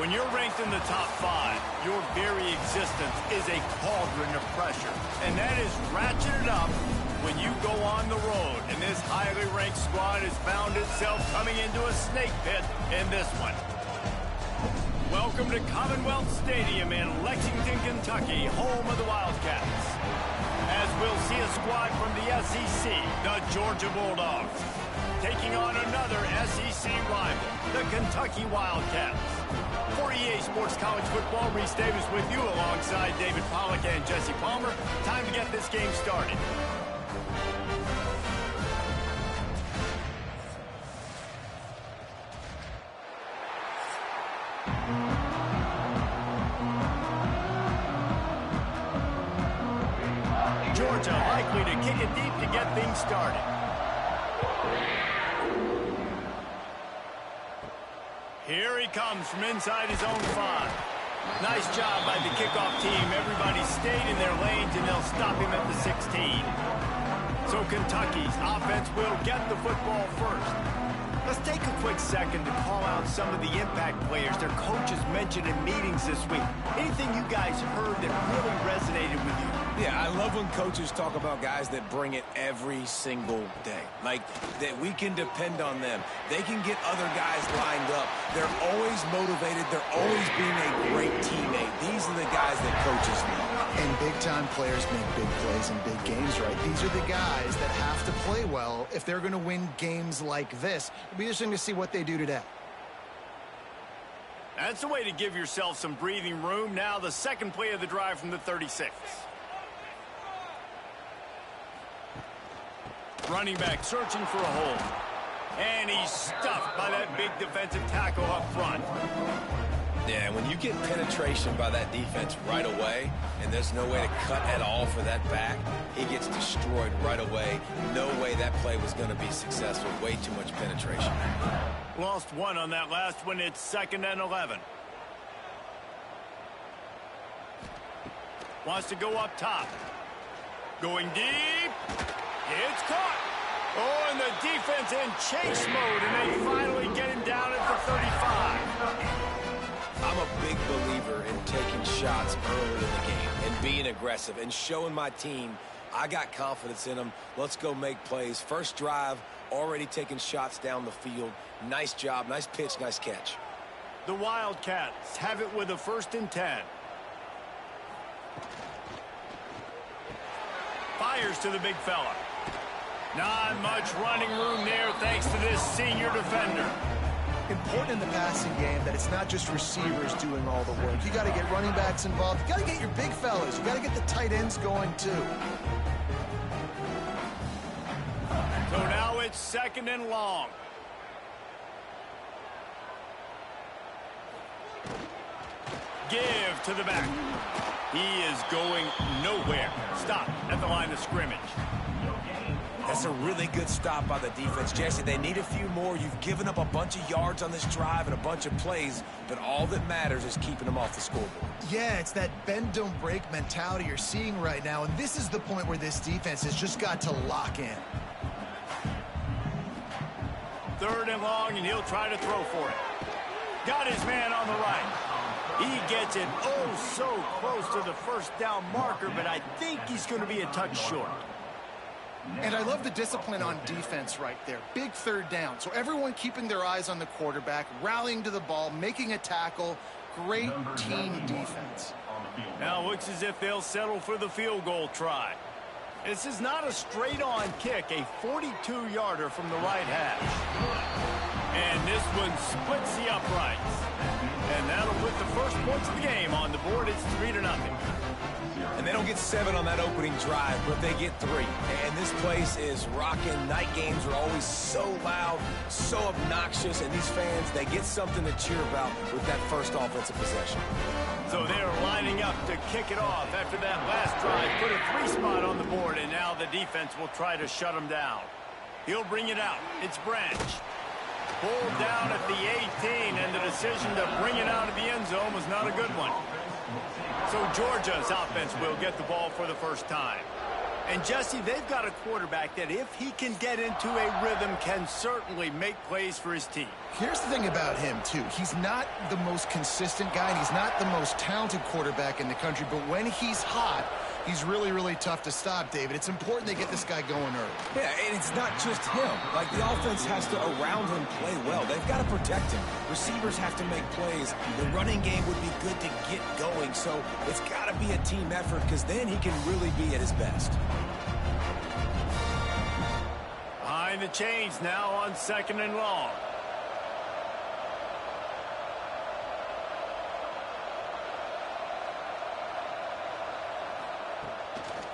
When you're ranked in the top 5, your very existence is a cauldron of pressure. And that is ratcheted up when you go on the road. And this highly ranked squad has found itself coming into a snake pit in this one. Welcome to Commonwealth Stadium in Lexington, Kentucky, home of the Wildcats. As we'll see a squad from the SEC, the Georgia Bulldogs, taking on another SEC rival, the Kentucky Wildcats. For EA Sports College Football, Reese Davis with you alongside David Pollack and Jesse Palmer. Time to get this game started. Georgia likely to kick it deep to get things started. Here he comes from inside his own 5. Nice job by the kickoff team. Everybody stayed in their lanes, and they'll stop him at the 16. So Kentucky's offense will get the football first. Let's take a quick second to call out some of the impact players their coaches mentioned in meetings this week. Anything you guys heard that really resonated with you? Yeah, I love when coaches talk about guys that bring it every single day. Like, that we can depend on them. They can get other guys lined up. They're always motivated. They're always being a great teammate. These are the guys that coaches love. And big-time players make big plays in big games, right? These are the guys that have to play well if they're going to win games like this. It'll be interesting to see what they do today. That's the way to give yourself some breathing room. Now the second play of the drive from the 36. Running back searching for a hole. And he's stuffed by that big defensive tackle up front. Yeah, when you get penetration by that defense right away, and there's no way to cut at all for that back, he gets destroyed right away. No way that play was going to be successful. Way too much penetration. Lost one on that last one. It's 2nd and 11. Wants to go up top. Going deep. It's caught. Oh, and the defense in chase mode, and they finally get him down at the 35. I'm a big believer in taking shots early in the game and being aggressive and showing my team I got confidence in them. Let's go make plays. First drive, already taking shots down the field. Nice job, nice pitch, nice catch. The Wildcats have it with a 1st and 10. Fires to the big fella. Not much running room there thanks to this senior defender. Important in the passing game that it's not just receivers doing all the work. You got to get running backs involved. You got to get your big fellas. You got to get the tight ends going too. So now it's 2nd and long. Give to the back. He is going nowhere. Stop at the line of scrimmage. That's a really good stop by the defense. Jesse, they need a few more. You've given up a bunch of yards on this drive and a bunch of plays, but all that matters is keeping them off the scoreboard. Yeah, it's that bend, don't break mentality you're seeing right now, and this is the point where this defense has just got to lock in. 3rd and long, and he'll try to throw for it. Got his man on the right. He gets it oh so close to the 1st down marker, but I think he's going to be a touch short. And I love the discipline on defense right there. Big 3rd down. So everyone keeping their eyes on the quarterback, rallying to the ball, making a tackle. Great team defense. Now looks as if they'll settle for the field goal try. This is not a straight-on kick, a 42-yarder from the right hash. And this one splits the uprights. And that'll put the first points of the game on the board. It's 3-0. And they don't get 7 on that opening drive, but they get 3. And this place is rocking. Night games are always so loud, so obnoxious, and these fans, they get something to cheer about with that first offensive possession. So they're lining up to kick it off after that last drive. Put a 3 spot on the board, and now the defense will try to shut them down. He'll bring it out. It's Branch. Pulled down at the 18, and the decision to bring it out of the end zone was not a good one. So Georgia's offense will get the ball for the first time. And, Jesse, they've got a quarterback that, if he can get into a rhythm, can certainly make plays for his team. Here's the thing about him, too. He's not the most consistent guy, and he's not the most talented quarterback in the country, but when he's hot, he's really, really tough to stop, David. It's important they get this guy going early. Yeah, and it's not just him. Like, the offense has to, around him, play well. They've got to protect him. Receivers have to make plays. The running game would be good to get going, so it's got to be a team effort, because then he can really be at his best. Behind the chains now on 2nd and long.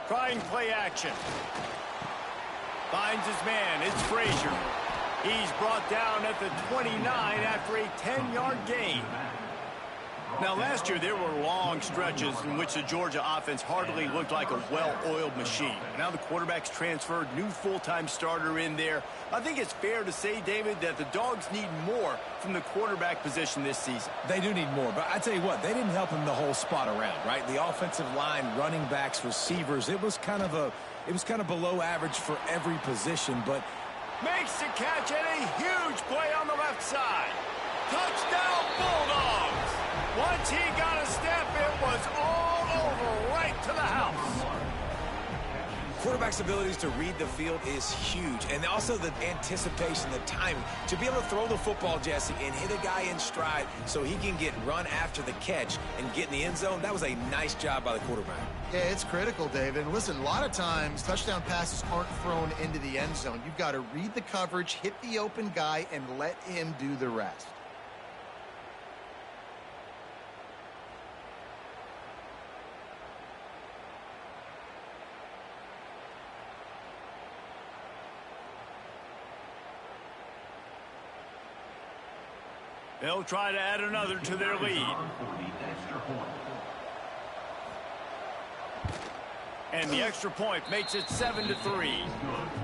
Trying play action. Finds his man. It's Frazier. He's brought down at the 29 after a 10-yard gain. Now, last year, there were long stretches in which the Georgia offense hardly looked like a well-oiled machine. Now the quarterback's transferred, new full-time starter in there. I think it's fair to say, David, that the Dogs need more from the quarterback position this season. They do need more, but I tell you what, they didn't help him the whole spot around, right? The offensive line, running backs, receivers, it was kind of below average for every position, but makes the catch and a huge play on the left side. Touchdown, Bulldogs! Once he got a step, it was all over right to the house. Quarterback's abilities to read the field is huge, and also the anticipation, the timing. To be able to throw the football, Jesse, and hit a guy in stride so he can get run after the catch and get in the end zone, that was a nice job by the quarterback. Yeah, it's critical, David. And listen, a lot of times touchdown passes aren't thrown into the end zone. You've got to read the coverage, hit the open guy, and let him do the rest. They'll try to add another to their lead. And the extra point makes it 7-3.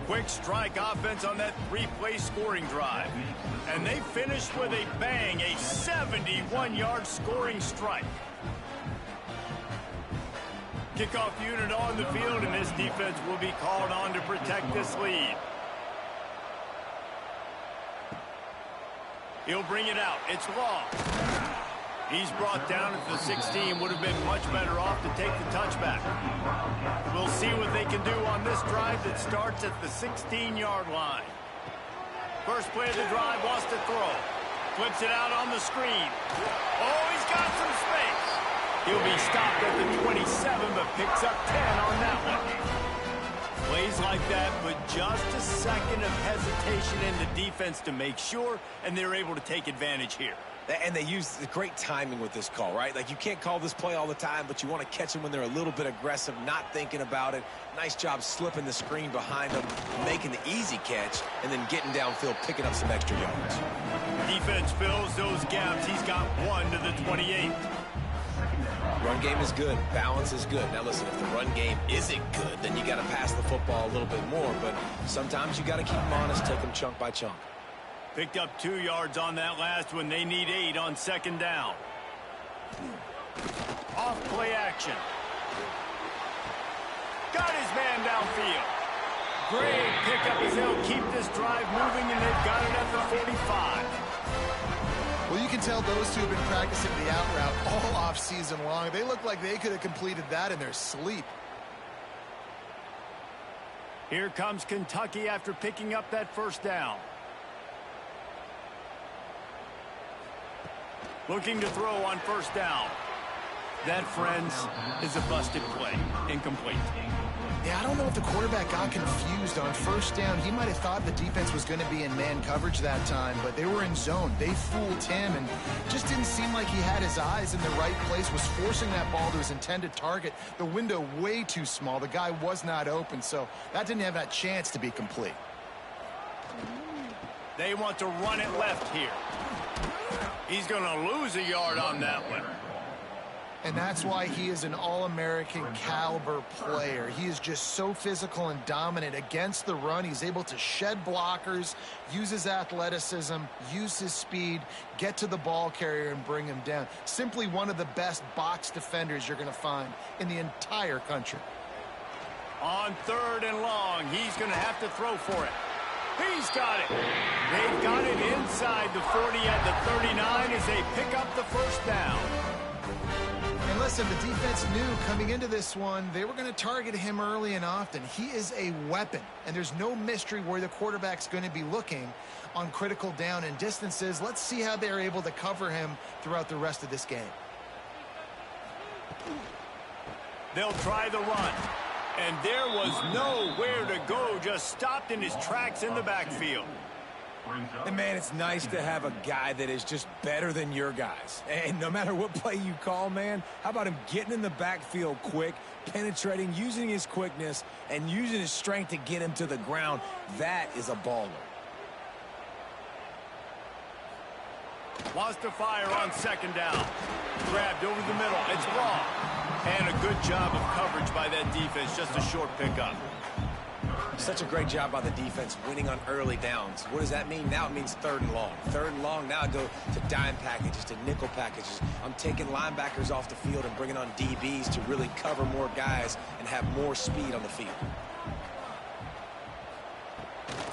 Quick strike offense on that three-play scoring drive. And they finished with a bang, a 71-yard scoring strike. Kickoff unit on the field, and this defense will be called on to protect this lead. He'll bring it out. It's long. He's brought down at the 16. Would have been much better off to take the touchback. We'll see what they can do on this drive that starts at the 16-yard line. First play of the drive, wants to throw. Flips it out on the screen. Oh, he's got some space. He'll be stopped at the 27, but picks up 10 on that one. Plays like that, but just a second of hesitation in the defense to make sure, and they're able to take advantage here. And they use the great timing with this call, right? Like, you can't call this play all the time, but you want to catch them when they're a little bit aggressive, not thinking about it. Nice job slipping the screen behind them, making the easy catch, and then getting downfield, picking up some extra yards. Defense fills those gaps. He's got one to the 28. Run game is good. Balance is good. Now, listen, if the run game isn't good, then you got to pass the football a little bit more. But sometimes you got to keep them honest, take them chunk by chunk. Picked up 2 yards on that last one. They need 8 on 2nd down. Off play action. Got his man downfield. Great pickup as they'll keep this drive moving, and they've got it at the 45. Well, you can tell those two have been practicing the out route all off season long. They look like they could have completed that in their sleep. Here comes Kentucky after picking up that first down. Looking to throw on first down. That, friends, is a busted play. Incomplete. Yeah, I don't know if the quarterback got confused on first down. He might have thought the defense was going to be in man coverage that time, but they were in zone. They fooled him, and just didn't seem like he had his eyes in the right place, was forcing that ball to his intended target. The window way too small. The guy was not open, so that didn't have that chance to be complete. They want to run it left here. He's going to lose a yard on that one. And that's why he is an All-American caliber player. He is just so physical and dominant against the run. He's able to shed blockers, use his athleticism, use his speed, get to the ball carrier and bring him down. Simply one of the best box defenders you're going to find in the entire country. On 3rd and long, he's going to have to throw for it. He's got it. They've got it inside the 40 at the 39 as they pick up the first down. And listen, the defense knew coming into this one, they were going to target him early and often. He is a weapon, and there's no mystery where the quarterback's going to be looking on critical down and distances. Let's see how they're able to cover him throughout the rest of this game. They'll try the run. And there was nowhere to go, just stopped in his tracks in the backfield. And, man, it's nice to have a guy that is just better than your guys. And no matter what play you call, man, how about him getting in the backfield quick, penetrating, using his quickness, and using his strength to get him to the ground? That is a baller. Wants to fire on 2nd down. Grabbed over the middle. It's wrong. And a good job of coverage by that defense. Just a short pickup. Such a great job by the defense winning on early downs. What does that mean? Now it means 3rd and long. 3rd and long, now I go to dime packages, to nickel packages. I'm taking linebackers off the field and bringing on DBs to really cover more guys and have more speed on the field.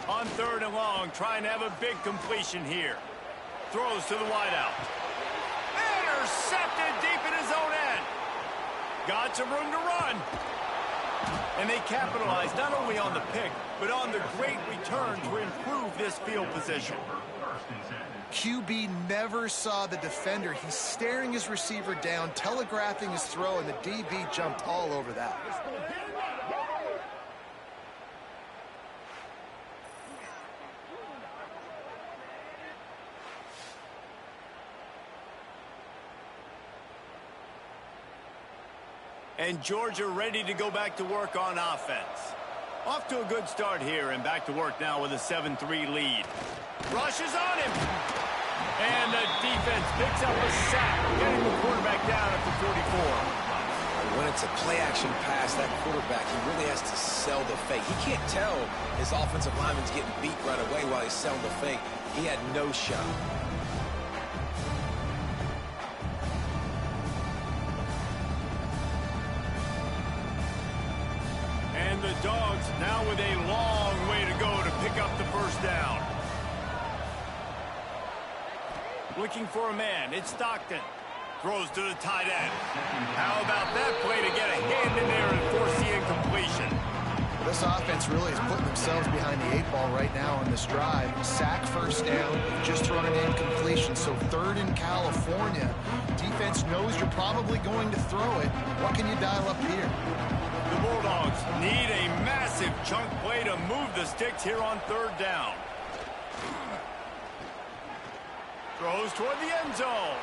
On 3rd and long, trying to have a big completion here. Throws to the wideout. Intercepted deep in his own end. Got some room to run. And they capitalized not only on the pick, but on the great return to improve this field position. QB never saw the defender. He's staring his receiver down, telegraphing his throw, and the DB jumped all over that. And Georgia ready to go back to work on offense. Off to a good start here and back to work now with a 7-3 lead. Rushes on him. And the defense picks up a sack, getting the quarterback down at the 44. When it's a play-action pass, that quarterback, he really has to sell the fake. He can't tell his offensive lineman's getting beat right away while he's selling the fake. He had no shot. The Dogs now with a long way to go to pick up the first down. Looking for a man. It's Stockton. Throws to the tight end. How about that play to get a hand in there and force the incompletion? This offense really is putting themselves behind the 8 ball right now on this drive. Sack, first down, just thrown an incompletion. So 3rd in California. Defense knows you're probably going to throw it. What can you dial up here? The Bulldogs need a massive chunk play to move the sticks here on 3rd down. Throws toward the end zone.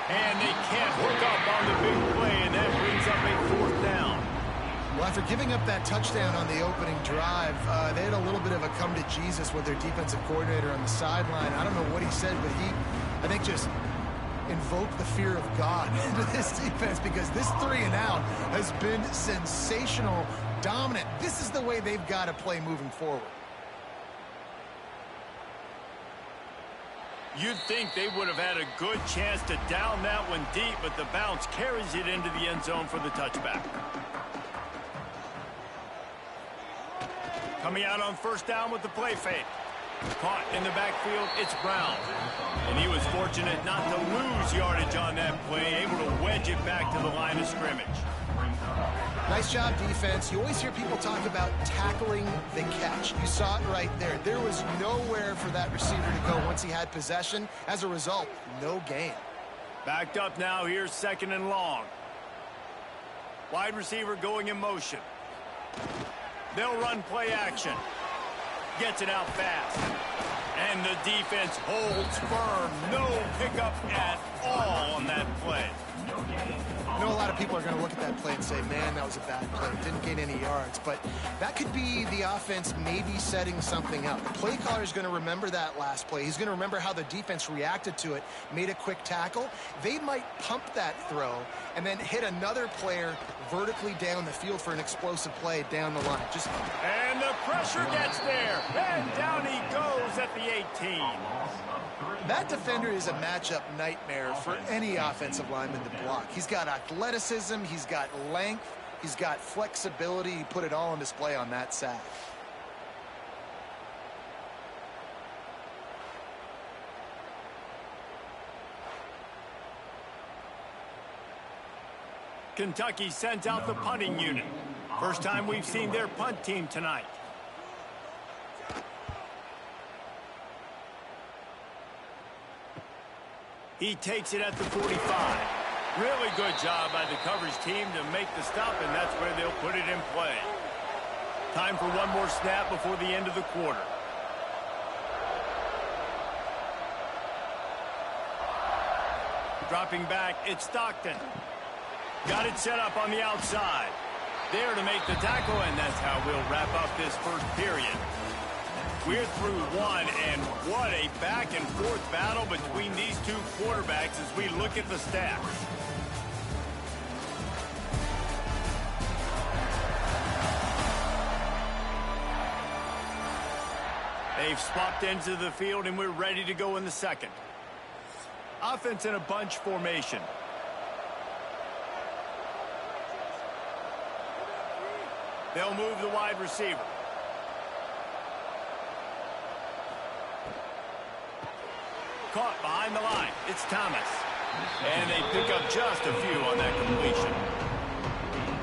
And they can't hook up on the big play, and that brings up a 4th down. Well, after giving up that touchdown on the opening drive, they had a little bit of a come to Jesus with their defensive coordinator on the sideline. I don't know what he said, but he, I think, just invoke the fear of God into this defense, because this 3 and out has been sensational, dominant. This is the way they've got to play moving forward. You'd think they would have had a good chance to down that one deep, but the bounce carries it into the end zone for the touchback. Coming out on 1st down with the play fake. Caught in the backfield, it's Brown. And he was fortunate not to lose yardage on that play, able to wedge it back to the line of scrimmage. Nice job, defense. You always hear people talk about tackling the catch. You saw it right there. There was nowhere for that receiver to go once he had possession. As a result, no gain. Backed up now, here's 2nd and long. Wide receiver going in motion. They'll run play action. Gets it out fast. And the defense holds firm. No pickup at all on that play. I know a lot of people are going to look at that play and say, man, that was a bad play. Didn't gain any yards. But that could be the offense maybe setting something up. The play caller is going to remember that last play. He's going to remember how the defense reacted to it, made a quick tackle. They might pump that throw and then hit another player vertically down the field for an explosive play down the line. And the pressure gets there. And down he goes goes at the 18. That defender is a matchup nightmare for any offensive lineman to block. He's got athleticism, he's got length, he's got flexibility. He put it all on display on that sack. Kentucky sends out the punting unit. First time we've seen their punt team tonight. He takes it at the 45. Really good job by the coverage team to make the stop, and that's where they'll put it in play. Time for one more snap before the end of the quarter. Dropping back, it's Stockton. Got it set up on the outside. There to make the tackle, and that's how we'll wrap up this first period. We're through one, and what a back-and-forth battle between these two quarterbacks as we look at the stats. They've swapped ends of the field, and we're ready to go in the second. Offense in a bunch formation. They'll move the wide receiver. Caught behind the line. It's Thomas. And they pick up just a few on that completion.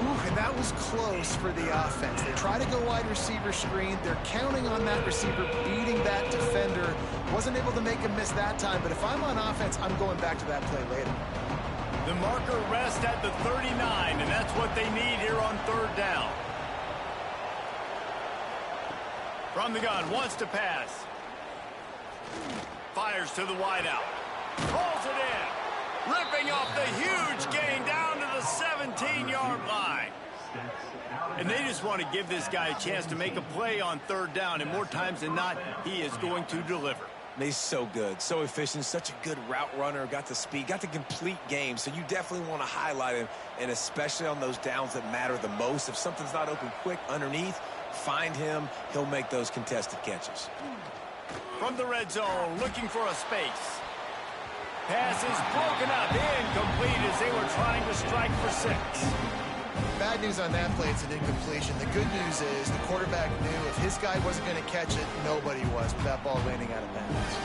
Ooh, and that was close for the offense. They try to go wide receiver screen. They're counting on that receiver beating that defender. Wasn't able to make him miss that time, but if I'm on offense, I'm going back to that play later. The marker rests at the 39, and that's what they need here on third down. From the gun, wants to pass. Fires to the wideout. Pulls it in. Ripping off the huge gain down to the 17-yard line. And they just want to give this guy a chance to make a play on third down, and more times than not, he is going to deliver. He's so good, so efficient, such a good route runner, got the speed, got the complete game, so you definitely want to highlight him, and especially on those downs that matter the most. If something's not open quick underneath, find him. He'll make those contested catches. From the red zone, looking for a space. Pass is broken up, incomplete as they were trying to strike for 6. Bad news on that play, it's an incompletion. The good news is the quarterback knew if his guy wasn't going to catch it, nobody was with that ball landing out of bounds.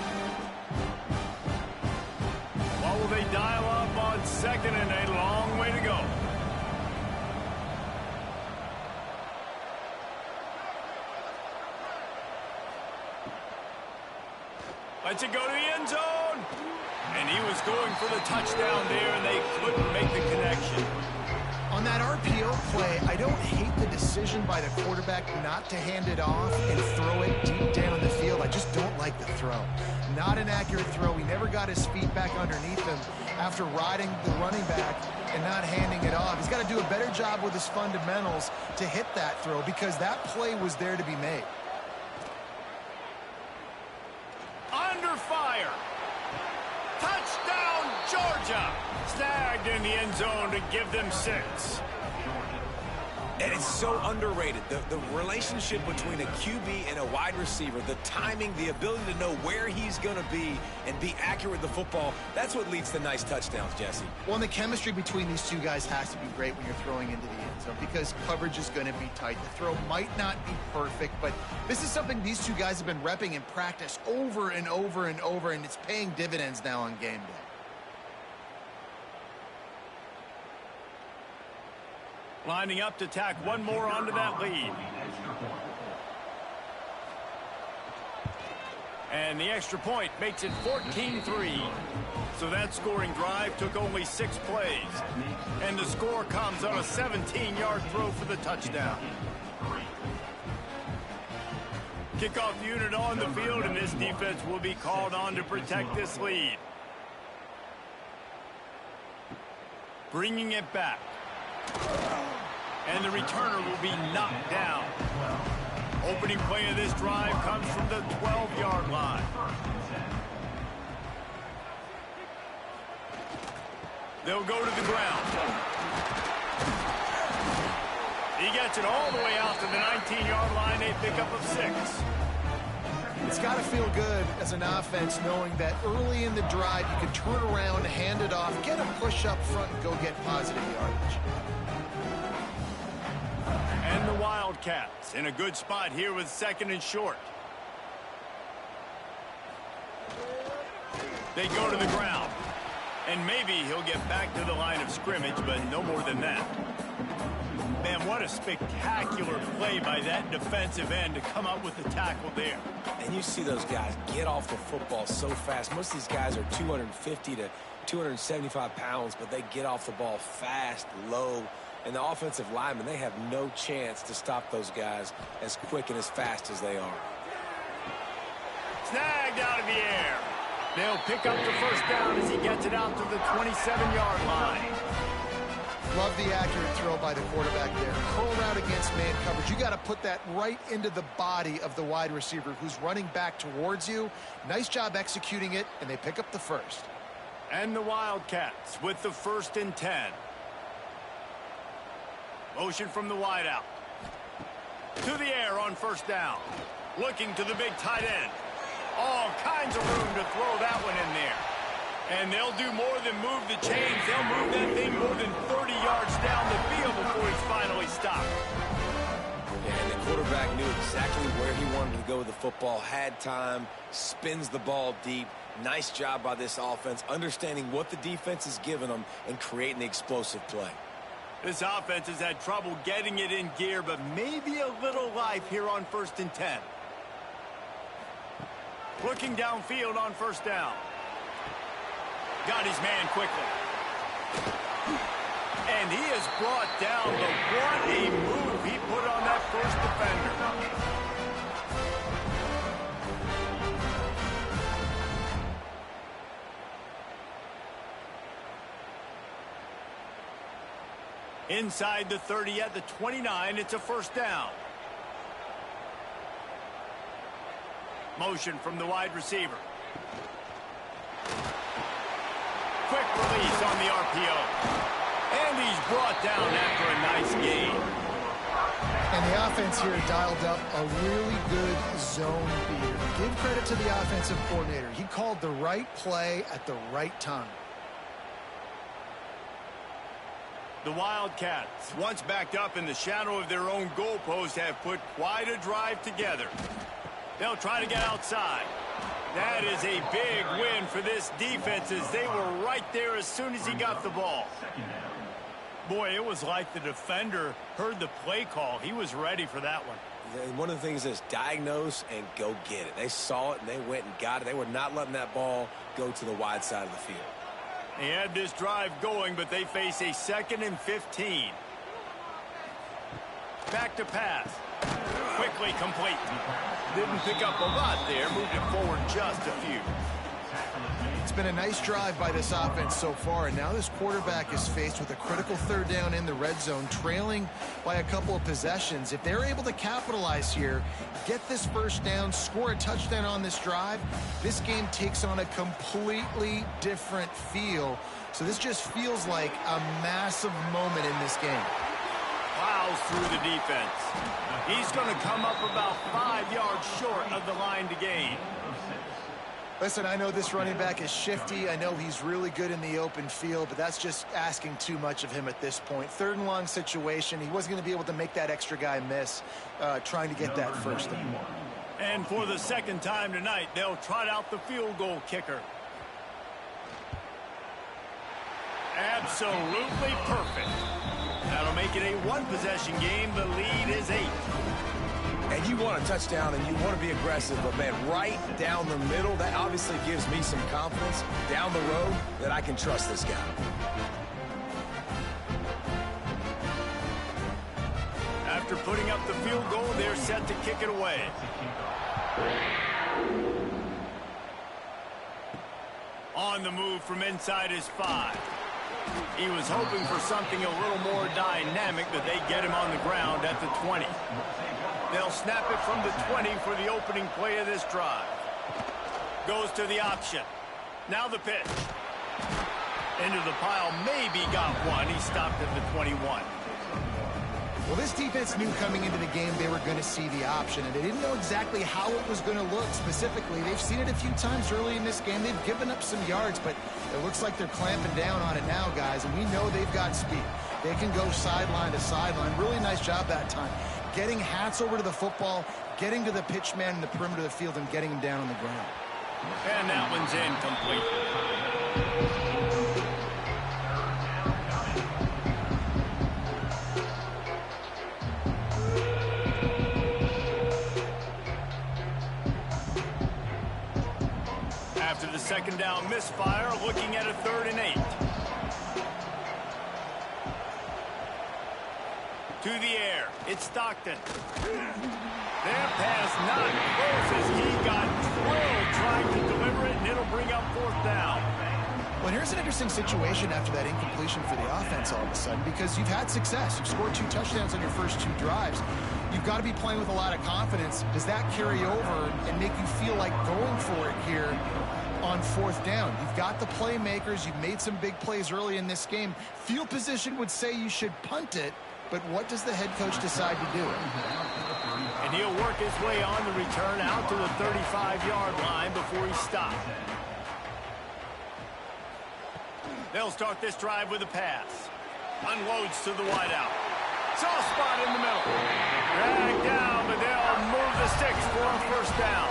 What will they dial up on second and a long way to go? Lets it go to the end zone. And he was going for the touchdown there, and they couldn't make the connection. On that RPO play, I don't hate the decision by the quarterback not to hand it off and throw it deep down the field. I just don't like the throw. Not an accurate throw. He never got his feet back underneath him after riding the running back and not handing it off. He's got to do a better job with his fundamentals to hit that throw because that play was there to be made. Under fire. Touchdown, Georgia. Snagged in the end zone to give them 6. And it's so underrated. The relationship between a QB and a wide receiver, the timing, the ability to know where he's going to be and be accurate with the football, that's what leads to nice touchdowns, Jesse. Well, and the chemistry between these two guys has to be great when you're throwing into the end zone because coverage is going to be tight. The throw might not be perfect, but this is something these two guys have been repping in practice over and over and over, and it's paying dividends now on game day. Lining up to tack one more onto that lead. And the extra point makes it 14-3. So that scoring drive took only 6 plays. And the score comes on a 17-yard throw for the touchdown. Kickoff unit on the field, and this defense will be called on to protect this lead. Bringing it back. And the returner will be knocked down. Opening play of this drive comes from the 12-yard line. They'll go to the ground. He gets it all the way out to the 19-yard line, a pickup of 6. It's got to feel good as an offense knowing that early in the drive you can turn around, hand it off, get a push up front, and go get positive yardage. And the Wildcats in a good spot here with 2nd and short. They go to the ground. And maybe he'll get back to the line of scrimmage, but no more than that. Man, what a spectacular play by that defensive end to come up with the tackle there. And you see those guys get off the football so fast. Most of these guys are 250 to 275 pounds, but they get off the ball fast, low. And the offensive linemen, they have no chance to stop those guys as quick and as fast as they are. Snagged out of the air. They'll pick up the first down as he gets it out to the 27-yard line. Love the accurate throw by the quarterback there. Curl route against man coverage. You got to put that right into the body of the wide receiver who's running back towards you. Nice job executing it, and they pick up the first. And the Wildcats with the 1st and 10. Motion from the wideout. To the air on first down. Looking to the big tight end. All kinds of room to throw that one in there. And they'll do more than move the chains. They'll move that thing more than 30 yards down the field before he's finally stopped. Yeah, and the quarterback knew exactly where he wanted to go with the football, had time, spins the ball deep. Nice job by this offense, understanding what the defense is giving them and creating the explosive play. This offense has had trouble getting it in gear, but maybe a little life here on 1st and 10. Looking downfield on first down. Got his man quickly. And he is brought down, but what a move he put on that first defender. Inside the 30 at the 29, it's a first down. Motion from the wide receiver. Quick release on the RPO. And he's brought down after a nice gain. And the offense here dialed up a really good zone beater. Give credit to the offensive coordinator. He called the right play at the right time. The Wildcats, once backed up in the shadow of their own goalpost, have put quite a drive together. They'll try to get outside. That is a big win for this defense as they were right there as soon as he got the ball. Boy, it was like the defender heard the play call. He was ready for that one. And one of the things is diagnose and go get it. They saw it and they went and got it. They were not letting that ball go to the wide side of the field. They had this drive going, but they face a 2nd and 15. Back to pass. Quickly complete. Didn't pick up a lot there. Moved it forward just a few. It's been a nice drive by this offense so far, and now this quarterback is faced with a critical 3rd down in the red zone, trailing by a couple of possessions. If they're able to capitalize here, get this first down, score a touchdown on this drive, this game takes on a completely different feel. So this just feels like a massive moment in this game. Plows through the defense. He's going to come up about 5 yards short of the line to gain. Listen, I know this running back is shifty. I know he's really good in the open field, but that's just asking too much of him at this point. 3rd and long situation. He wasn't going to be able to make that extra guy miss trying to get that first down. And for the 2nd time tonight, they'll trot out the field goal kicker. Absolutely perfect. That'll make it a 1-possession game. The lead is 8. And you want a touchdown and you want to be aggressive, but man, right down the middle, that obviously gives me some confidence down the road that I can trust this guy. After putting up the field goal, they're set to kick it away. On the move from inside his 5. He was hoping for something a little more dynamic, but they get him on the ground at the 20. They'll snap it from the 20 for the opening play of this drive. Goes to the option. Now the pitch. Into the pile, maybe got one. He stopped at the 21. Well, this defense knew coming into the game they were going to see the option, and they didn't know exactly how it was going to look specifically. They've seen it a few times early in this game. They've given up some yards, but it looks like they're clamping down on it now, guys, and we know they've got speed. They can go sideline to sideline. Really nice job that time. Getting Hats over to the football, getting to the pitch man in the perimeter of the field, and getting him down on the ground. And that one's incomplete. After the second down misfire, looking at a 3rd and 8. To the air, it's Stockton. Their pass not close as he got drilled trying to deliver it, and it'll bring up 4th down. Well, here's an interesting situation after that incompletion for the offense all of a sudden, because you've had success. You've scored 2 touchdowns on your first 2 drives. You've got to be playing with a lot of confidence. Does that carry over and make you feel like going for it here on 4th down? You've got the playmakers. You've made some big plays early in this game. Field position would say you should punt it, but what does the head coach decide to do? And he'll work his way on the return out to the 35-yard line before he stopped. They'll start this drive with a pass. Unloads to the wideout. Soft spot in the middle. Dragged down, but they'll move the sticks for a 1st down.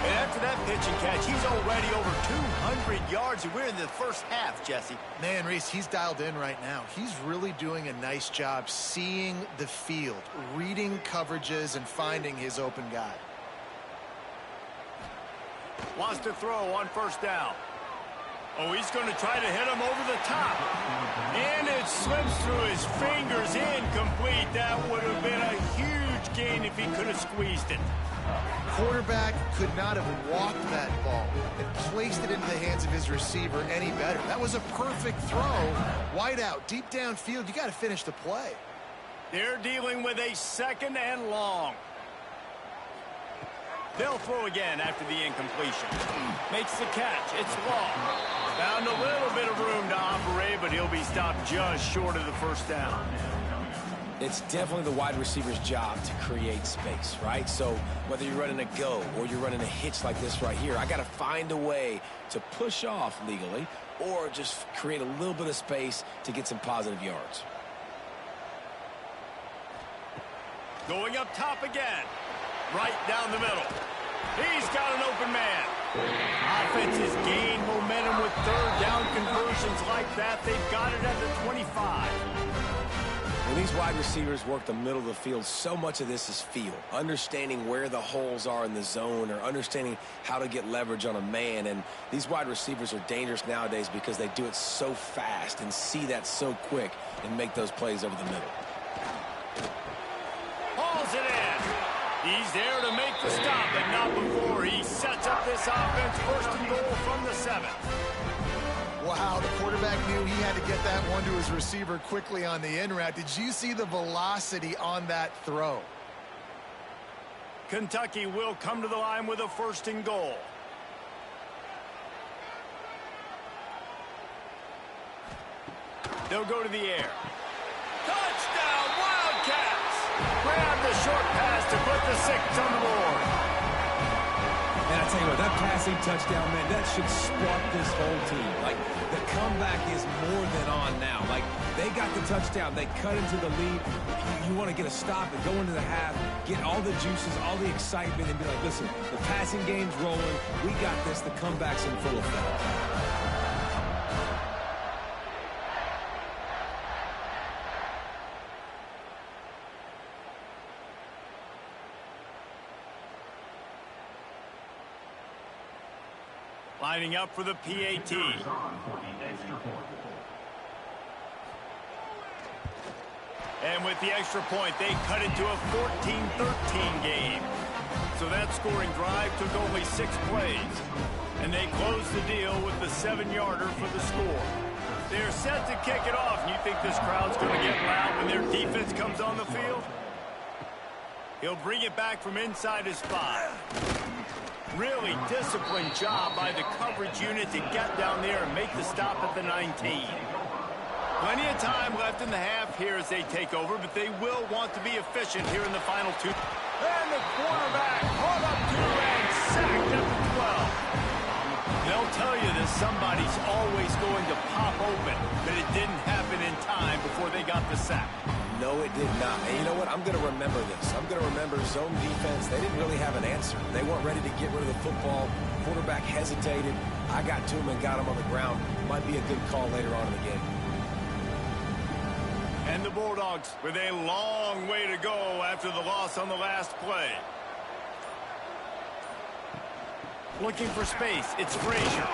And after that pitch and catch, he's already over 200 yards, and we're in the first half, Jesse. Man, Reese, he's dialed in right now. He's really doing a nice job seeing the field, reading coverages, and finding his open guy. Wants to throw on 1st down. Oh, he's going to try to hit him over the top. And it slips through his fingers, incomplete. That would have been a huge gain if he could have squeezed it. Quarterback could not have walked that ball and placed it into the hands of his receiver any better. That was a perfect throw. Wide out, deep downfield. You got to finish the play. They're dealing with a 2nd and long. They'll throw again after the incompletion. Makes the catch. It's long. Found a little bit of room to operate, but he'll be stopped just short of the 1st down. It's definitely the wide receiver's job to create space, right? So whether you're running a go or you're running a hitch like this right here, I got to find a way to push off legally or just create a little bit of space to get some positive yards. Going up top again. Right down the middle. He's got an open man. Offenses gain momentum with 3rd down conversions like that. They've got it at the 25. When these wide receivers work the middle of the field, so much of this is feel. Understanding where the holes are in the zone or understanding how to get leverage on a man. And these wide receivers are dangerous nowadays because they do it so fast and see that so quick and make those plays over the middle. Hauls it in. He's there to make the stop, but not before he sets up this offense. 1st and goal from the 7. Wow, the quarterback knew he had to get that one to his receiver quickly on the in route. Did you see the velocity on that throw? Kentucky will come to the line with a 1st and goal. They'll go to the air. Touchdown, Wildcats! Grab the short pass to put the 6 on the board. And I tell you what, that passing touchdown, man, that should spark this whole team. Like, the comeback is more than on now. Like, they got the touchdown. They cut into the lead. You want to get a stop and go into the half, get all the juices, all the excitement, and be like, listen, the passing game's rolling. We got this. The comeback's in full effect. Lining up for the PAT. And with the extra point, they cut it to a 14-13 game. So that scoring drive took only 6 plays. And they closed the deal with the 7-yarder for the score. They're set to kick it off. And you think this crowd's going to get loud when their defense comes on the field? He'll bring it back from inside his 5. Really disciplined job by the coverage unit to get down there and make the stop at the 19. Plenty of time left in the half here as they take over, but they will want to be efficient here in the final two. And the quarterback caught up to and sacked at the 12. They'll tell you that somebody's always going to pop open, but it didn't happen in time before they got the sack. No, it did not. And you know what? I'm going to remember this. I'm going to remember zone defense. They didn't really have an answer. They weren't ready to get rid of the football. Quarterback hesitated. I got to him and got him on the ground. Might be a good call later on in the game. And the Bulldogs with a long way to go after the loss on the last play. Looking for space. It's Frazier.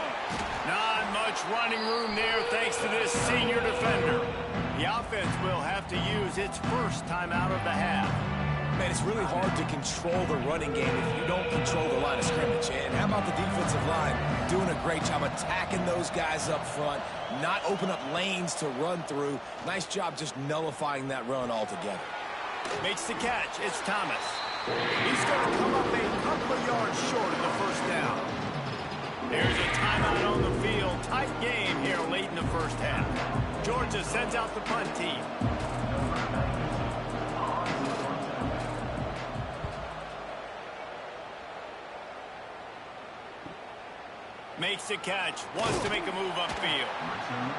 Not much running room there thanks to this senior defender. The offense will have to use its first timeout of the half. Man, it's really hard to control the running game if you don't control the line of scrimmage. And how about the defensive line doing a great job attacking those guys up front, not open up lanes to run through. Nice job just nullifying that run altogether. Makes the catch. It's Thomas. He's going to come up a couple of yards short of the first down. There's a timeout on the field. Tight game here late in the first half. Georgia sends out the punt team. Makes the catch, wants to make a move upfield.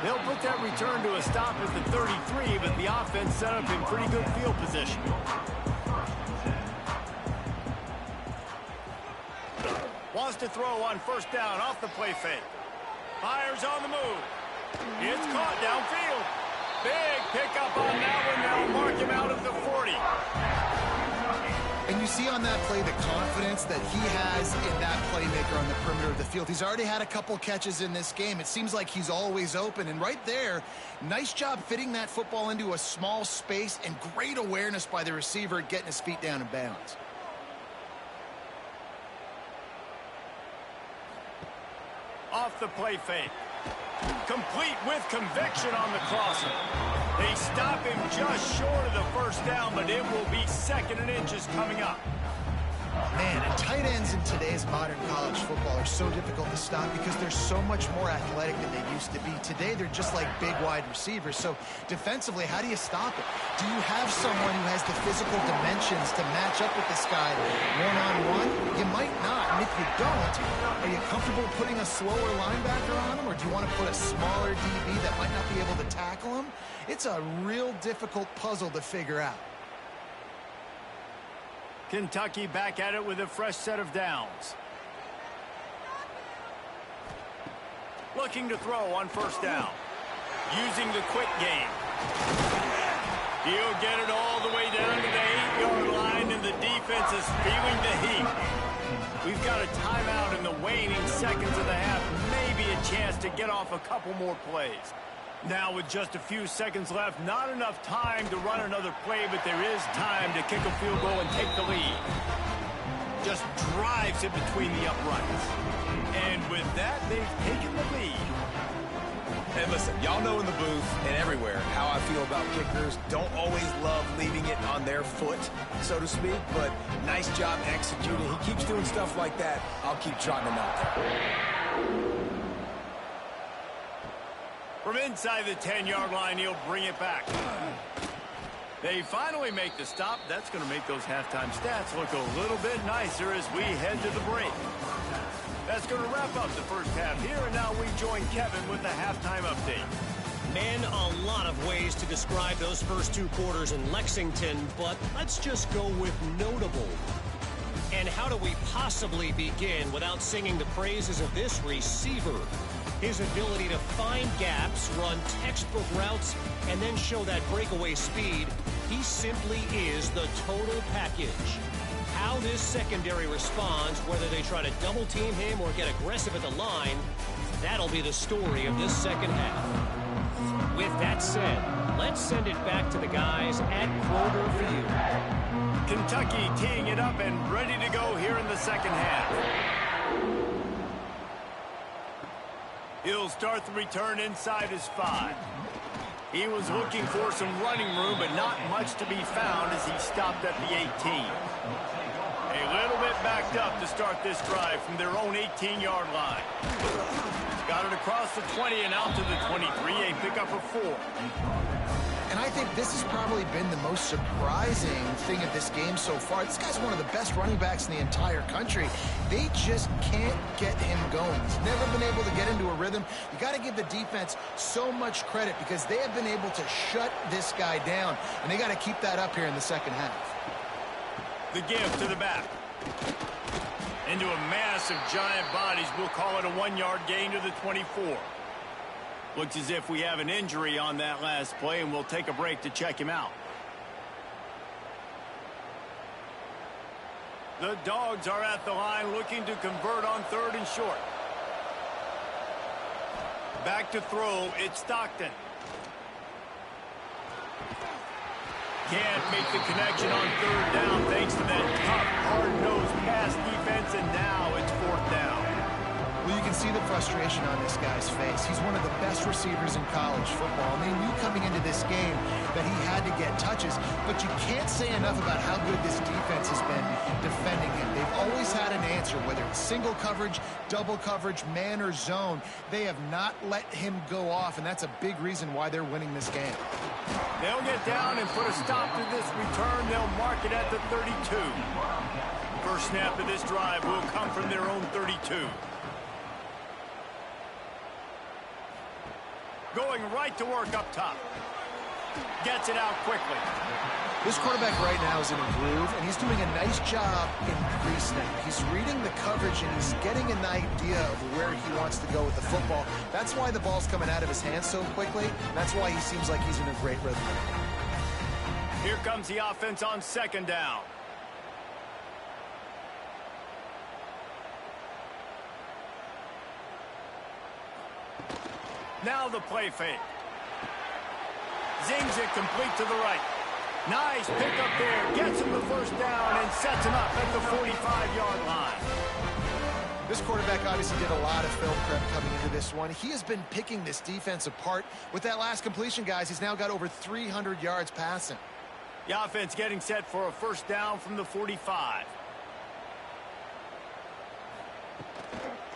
They'll put that return to a stop at the 33, but the offense set up in pretty good field position. Wants to throw on first down off the play fake. Fires on the move. It's caught downfield. Big pickup on that one. They'll mark him out of the 40. And you see on that play the confidence that he has in that playmaker on the perimeter of the field. He's already had a couple catches in this game. It seems like he's always open. And right there, nice job fitting that football into a small space and great awareness by the receiver getting his feet down in bounds. Off the play fake. Complete with conviction on the crosser. They stop him just short of the first down, but it will be 2nd and inches coming up. Man, and tight ends in today's modern college football are so difficult to stop because they're so much more athletic than they used to be. Today, they're just like big wide receivers. So defensively, how do you stop it? Do you have someone who has the physical dimensions to match up with this guy one-on-one? You might not. And if you don't, are you comfortable putting a slower linebacker on him? Or do you want to put a smaller DB that might not be able to tackle him? It's a real difficult puzzle to figure out. Kentucky back at it with a fresh set of downs. Looking to throw on first down. Using the quick game. He'll get it all the way down to the 8-yard line, and the defense is feeling the heat. We've got a timeout in the waning seconds of the half. Maybe a chance to get off a couple more plays. Now with just a few seconds left, not enough time to run another play, but there is time to kick a field goal and take the lead. Just drives it between the uprights. And with that, they've taken the lead. And listen, y'all know in the booth and everywhere how I feel about kickers. Don't always love leaving it on their foot, so to speak, but nice job executing. He keeps doing stuff like that. I'll keep trotting him out there. From inside the 10-yard line, he'll bring it back. They finally make the stop. That's going to make those halftime stats look a little bit nicer as we head to the break. That's going to wrap up the first half here, and now we join Kevin with the halftime update. Man, a lot of ways to describe those first 2 quarters in Lexington, but let's just go with notable. And how do we possibly begin without singing the praises of this receiver? His ability to find gaps, run textbook routes, and then show that breakaway speed. He simply is the total package. How this secondary responds, whether they try to double team him or get aggressive at the line, that'll be the story of this second half. With that said, let's send it back to the guys at Kroger Field. Kentucky teeing it up and ready to go here in the second half. He'll start the return inside his 5. He was looking for some running room, but not much to be found as he stopped at the 18. A little bit backed up to start this drive from their own 18-yard line. Got it across the 20 and out to the 23, a pickup of 4. And I think this has probably been the most surprising thing of this game so far. This guy's one of the best running backs in the entire country. They just can't get him going. He's never been able to get into a rhythm. You got to give the defense so much credit because they have been able to shut this guy down, and they got to keep that up here in the second half. The give to the back. Into a mass of giant bodies. We'll call it a 1-yard gain to the 24. Looks as if we have an injury on that last play, and we'll take a break to check him out. The Dogs are at the line looking to convert on 3rd and short. Back to throw, it's Stockton. Can't make the connection on 3rd down thanks to that tough, hard-nosed pass defense, and now it's 4th down. Well, you can see the frustration on this guy's face. He's one of the best receivers in college football, and they knew coming into this game that he had to get touches, but you can't say enough about how good this defense has been defending him. They've always had an answer, whether it's single coverage, double coverage, man or zone. They have not let him go off, and that's a big reason why they're winning this game. They'll get down and put a stop to this return. They'll mark it at the 32. First snap of this drive will come from their own 32. Going right to work up top. Gets it out quickly. This quarterback right now is in a groove, and he's doing a nice job in pre-snap. He's reading the coverage, and he's getting an idea of where he wants to go with the football. That's why the ball's coming out of his hands so quickly. That's why he seems like he's in a great rhythm. Here comes the offense on 2nd down. Now the play fake. Zings it complete to the right. Nice pickup there. Gets him the 1st down and sets him up at the 45-yard line. This quarterback obviously did a lot of film prep coming into this one. He has been picking this defense apart. With that last completion, guys, he's now got over 300 yards passing. The offense getting set for a 1st down from the 45.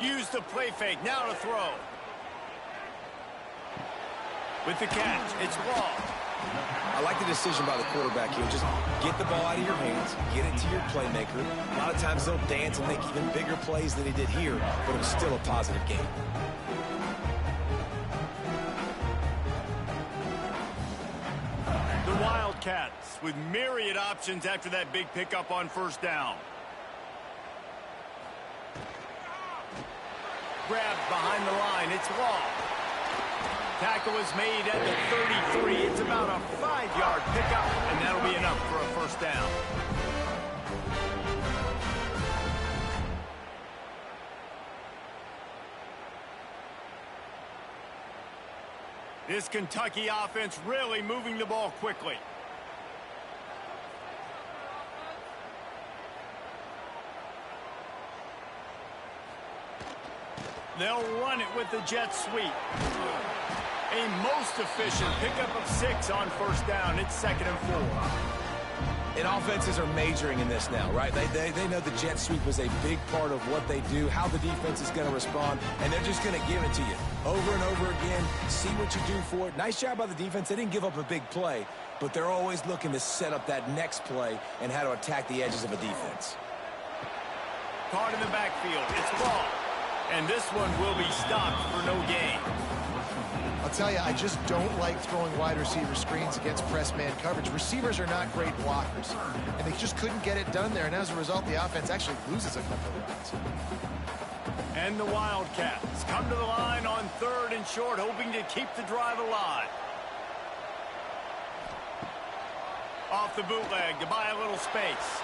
Use the play fake. Now to throw. With the catch, it's Law. I like the decision by the quarterback here. Just get the ball out of your hands, get it to your playmaker. A lot of times they'll dance and make even bigger plays than he did here, but it was still a positive game. The Wildcats with myriad options after that big pickup on 1st down. Grabbed behind the line, it's Law. Tackle is made at the 33. It's about a 5-yard pickup, and that'll be enough for a 1st down. This Kentucky offense really moving the ball quickly. They'll run it with the jet sweep. A most efficient pickup of 6 on 1st down. It's 2nd and 4. And offenses are majoring in this now, right? They know the jet sweep was a big part of what they do, how the defense is going to respond, and they're just going to give it to you over and over again, see what you do for it. Nice job by the defense. They didn't give up a big play, but they're always looking to set up that next play and how to attack the edges of a defense. Caught in the backfield. It's ball. And this one will be stopped for no gain. I'll tell you, I just don't like throwing wide receiver screens against press man coverage. Receivers are not great blockers, and they just couldn't get it done there, and as a result, the offense actually loses a couple of runs. And the Wildcats come to the line on 3rd and short, hoping to keep the drive alive. Off the bootleg to buy a little space.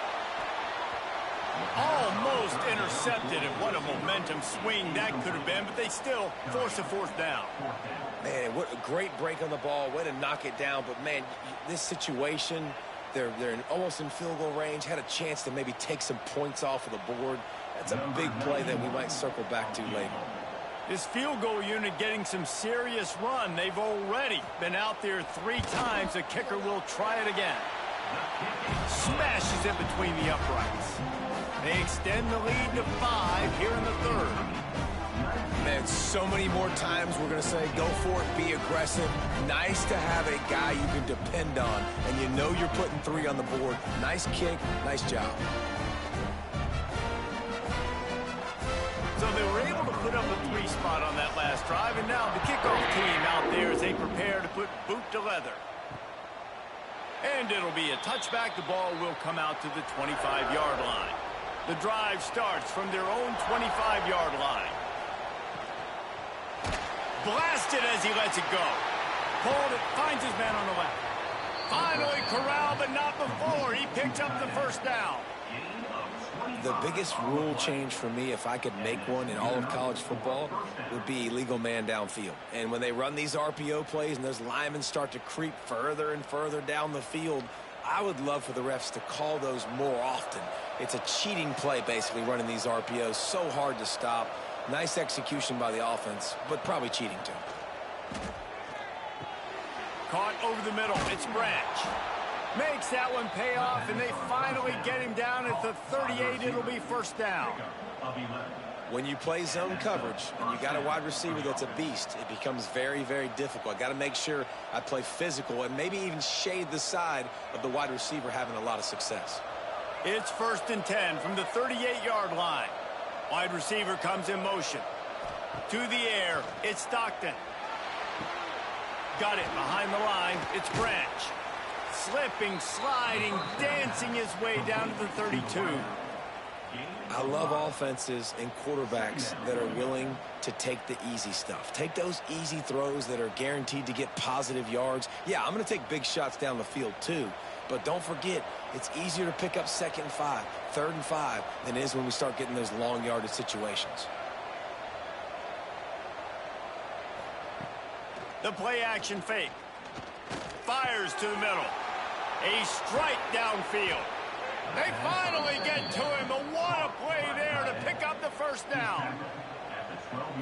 Almost intercepted, and what a momentum swing that could have been, but they still force a 4th down. Man, what a great break on the ball. Way to knock it down, but man, this situation, they're almost in field goal range, had a chance to maybe take some points off of the board. That's a big play that we might circle back to later. This field goal unit getting some serious run. They've already been out there 3 times. The kicker will try it again. Smashes in between the uprights. They extend the lead to 5 here in the third. Man, so many more times we're going to say, go for it, be aggressive. Nice to have a guy you can depend on, and you know you're putting 3 on the board. Nice kick, nice job. So they were able to put up a 3 spot on that last drive, and now the kickoff team out there as they prepare to put boot to leather. And it'll be a touchback. The ball will come out to the 25-yard line. The drive starts from their own 25-yard line. Blasted as he lets it go. Pulled it, finds his man on the left. Finally corralled, but not before. He picks up the first down. The biggest rule change for me, if I could make one in all of college football, would be illegal man downfield. And when they run these RPO plays and those linemen start to creep further and further down the field, I would love for the refs to call those more often. It's a cheating play, basically, running these RPOs. So hard to stop. Nice execution by the offense, but probably cheating too. Caught over the middle. It's Branch. Makes that one pay off, and they finally get him down at the 38. It'll be first down. When you play zone coverage and you got a wide receiver that's a beast, it becomes very, very difficult. I got to make sure I play physical and maybe even shade the side of the wide receiver having a lot of success. It's 1st and 10 from the 38-yard line. Wide receiver comes in motion. To the air, it's Stockton. Got it behind the line. It's Branch. Slipping, sliding, dancing his way down to the 32. I love offenses and quarterbacks that are willing to take the easy stuff. Take those easy throws that are guaranteed to get positive yards. Yeah, I'm going to take big shots down the field too. But don't forget, it's easier to pick up 2nd and 5, 3rd and 5 than it is when we start getting those long yardage situations. The play action fake. Fires to the middle. A strike downfield. They finally get to him, but what a play there to pick up the first down.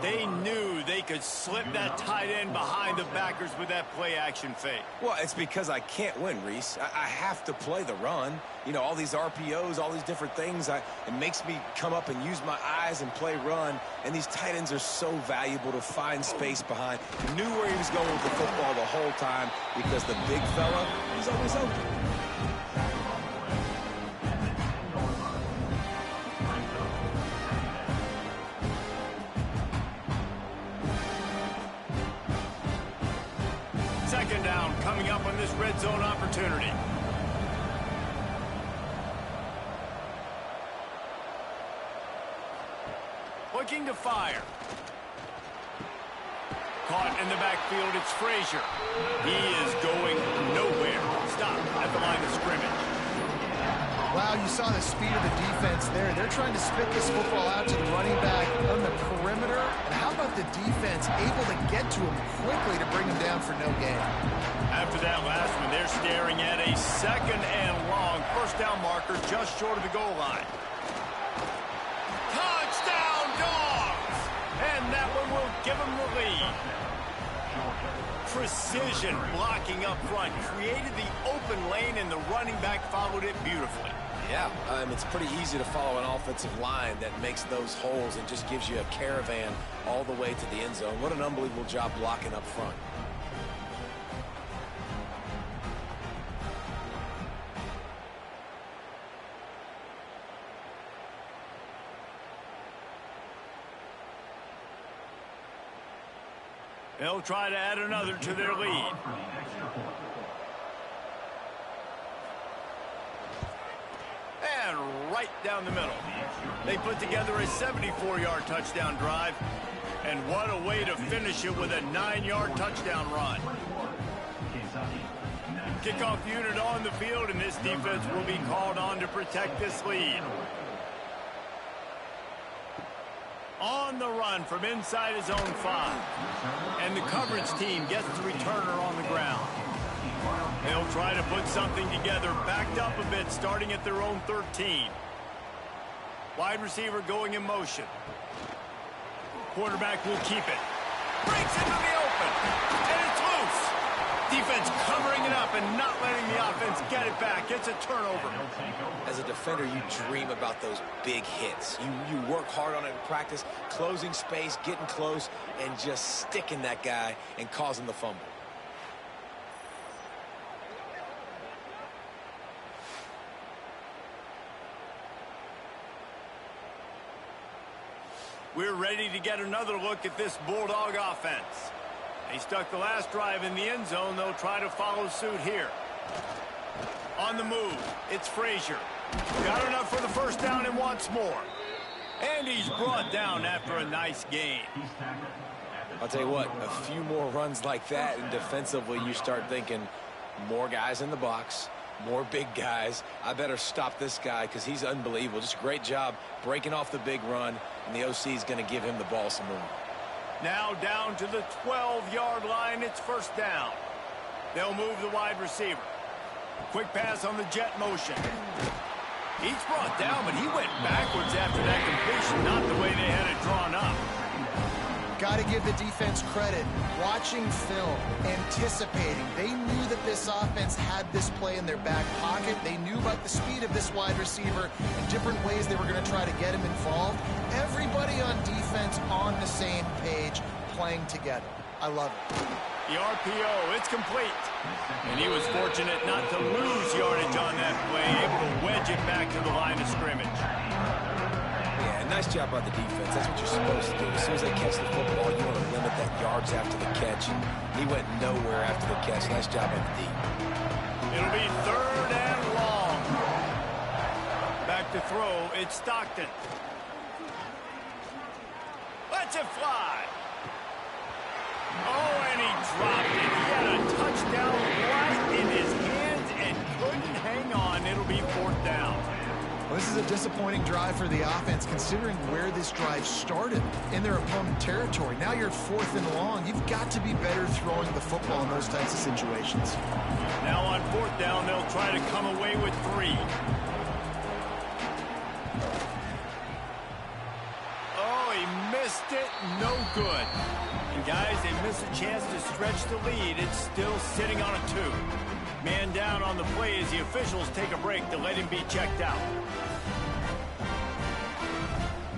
They knew they could slip that tight end behind the backers with that play action fake. Well, it's because I can't win, Reese. I have to play the run. You know, all these RPOs, all these different things, it makes me come up and use my eyes and play run. And these tight ends are so valuable to find space behind. He knew where he was going with the football the whole time because the big fella, he's always open. Second down coming up on this red zone opportunity. Looking to fire. Caught in the backfield, it's Frazier. He is going nowhere. Stop at the line of scrimmage. Wow, you saw the speed of the defense there. They're trying to spit this football out to the running back on the perimeter. And how about the defense able to get to him quickly to bring him down for no gain? After that last one, they're staring at a 2nd and long. First down marker just short of the goal line. Touchdown, Dogs! And that one will give them the lead. Precision blocking up front. Created the open lane, and the running back followed it beautifully. Yeah, it's pretty easy to follow an offensive line that makes those holes and just gives you a caravan all the way to the end zone. What an unbelievable job blocking up front. They'll try to add another to their lead. And right down the middle. They put together a 74-yard touchdown drive. And what a way to finish it with a 9-yard touchdown run. Kickoff unit on the field, and this defense will be called on to protect this lead. On the run from inside his own 5. And the coverage team gets the returner on the ground. They'll try to put something together, backed up a bit, starting at their own 13. Wide receiver going in motion. Quarterback will keep it. Breaks into the open. And it's loose. Defense covering it up and not letting the offense get it back. It's a turnover. As a defender, you dream about those big hits. You work hard on it in practice, closing space, getting close, and just sticking that guy and causing the fumble. We're ready to get another look at this Bulldog offense. They stuck the last drive in the end zone. They'll try to follow suit here. On the move, it's Frazier. Got enough for the first down and wants more. And he's brought down after a nice gain. I'll tell you what, a few more runs like that, and defensively you start thinking more guys in the box, more big guys. I better stop this guy because he's unbelievable. Just a great job breaking off the big run, and the OC is going to give him the ball some more. Now down to the 12-yard line. It's first down. They'll move the wide receiver. Quick pass on the jet motion. He's brought down, but he went backwards after that completion, not the way they had it drawn up. Got to give the defense credit. Watching film, anticipating. They knew that this offense had this play in their back pocket. They knew about the speed of this wide receiver and different ways they were going to try to get him involved. Everybody on defense on the same page, playing together. I love it. The RPO, it's complete. And he was fortunate not to lose yardage on that play, able to wedge it back to the line of scrimmage. Yeah, nice job by the defense. That's what you're supposed to do. As soon as they catch the football, you want to limit that yards after the catch. And he went nowhere after the catch. Nice job by the D. It'll be third and long. Back to throw, it's Stockton. Lets it fly. Oh, and he dropped it. He had a touchdown right in his hands and couldn't hang on. It'll be fourth down. Well, this is a disappointing drive for the offense, considering where this drive started in their opponent territory. Now you're fourth and long. You've got to be better throwing the football in those types of situations. Now on fourth down, they'll try to come away with 3. Oh, he missed it. No good. And guys, they miss a chance to stretch the lead. It's still sitting on a 2. Man down on the play as the officials take a break to let him be checked out.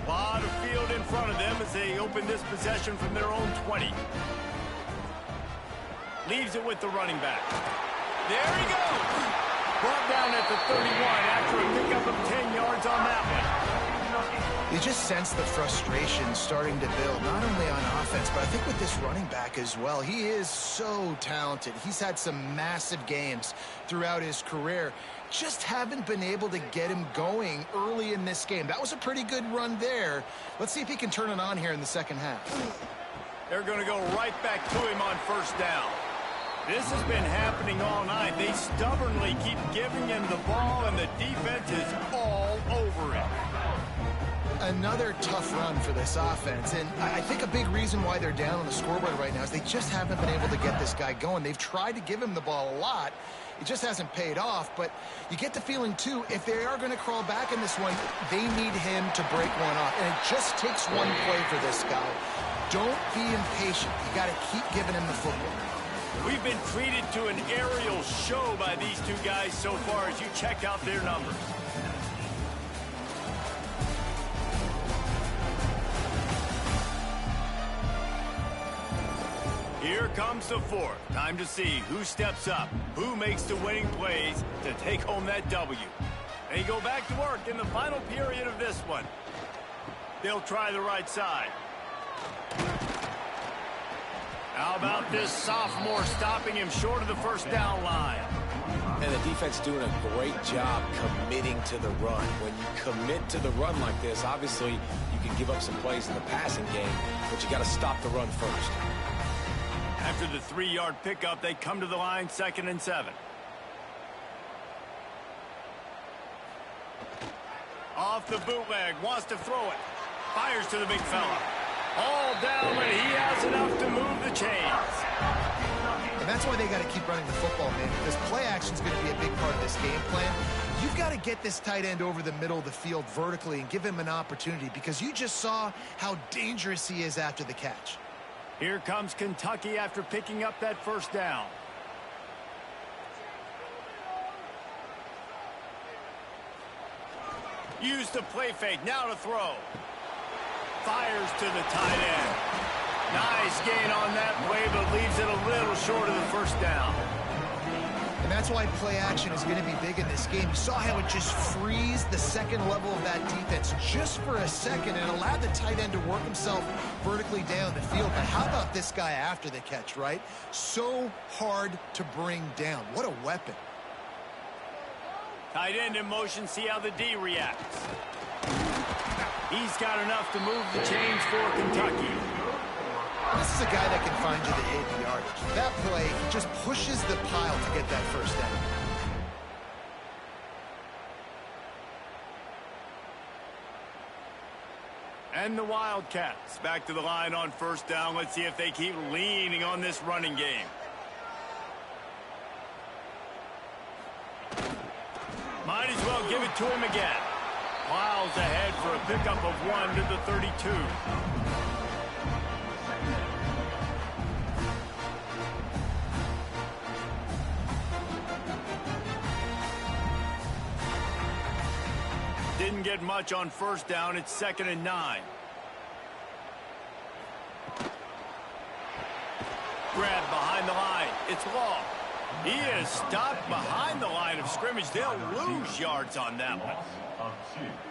A lot of field in front of them as they open this possession from their own 20. Leaves it with the running back. There he goes. Brought down at the 31 after a pickup of 10 yards on that one. You just sense the frustration starting to build, not only on offense, but I think with this running back as well. He is so talented. He's had some massive games throughout his career. Just haven't been able to get him going early in this game. That was a pretty good run there. Let's see if he can turn it on here in the second half. They're going to go right back to him on first down. This has been happening all night. They stubbornly keep giving him the ball, and the defense is all over it. Another tough run for this offense, and I think a big reason why they're down on the scoreboard right now is they just haven't been able to get this guy going. They've tried to give him the ball a lot. It just hasn't paid off, but you get the feeling, too, if they are going to crawl back in this one, they need him to break one off, and it just takes one play for this guy. Don't be impatient. You got to keep giving him the football. We've been treated to an aerial show by these two guys so far as you check out their numbers. Here comes the fourth. Time to see who steps up, who makes the winning plays to take home that W. They go back to work in the final period of this one. They'll try the right side. How about this sophomore stopping him short of the first down line? And the defense doing a great job committing to the run. When you commit to the run like this, obviously you can give up some plays in the passing game, but you got to stop the run first. After the 3-yard pickup, they come to the line, 2nd and 7. Off the bootleg, wants to throw it. Fires to the big fella. All down, but he has enough to move the chains. And that's why they got to keep running the football, man, because play action is going to be a big part of this game plan. You've got to get this tight end over the middle of the field vertically and give him an opportunity, because you just saw how dangerous he is after the catch. Here comes Kentucky after picking up that first down. Use the play fake. Now to throw. Fires to the tight end. Nice gain on that play, but leaves it a little short of the first down. And that's why play action is going to be big in this game. You saw how it just frees the second level of that defense just for a second and allowed the tight end to work himself vertically down the field. But how about this guy after the catch, right? So hard to bring down. What a weapon. Tight end in motion, see how the D reacts. He's got enough to move the chains for Kentucky. This is a guy that can find you the 80 yardage. That play, he just pushes the pile to get that first down. And the Wildcats back to the line on first down. Let's see if they keep leaning on this running game. Might as well give it to him again. Miles ahead for a pickup of 1 to the 32. Didn't get much on first down. It's 2nd and 9. Grab behind the line. It's Law. He is stopped behind the line of scrimmage. They'll lose yards on that one.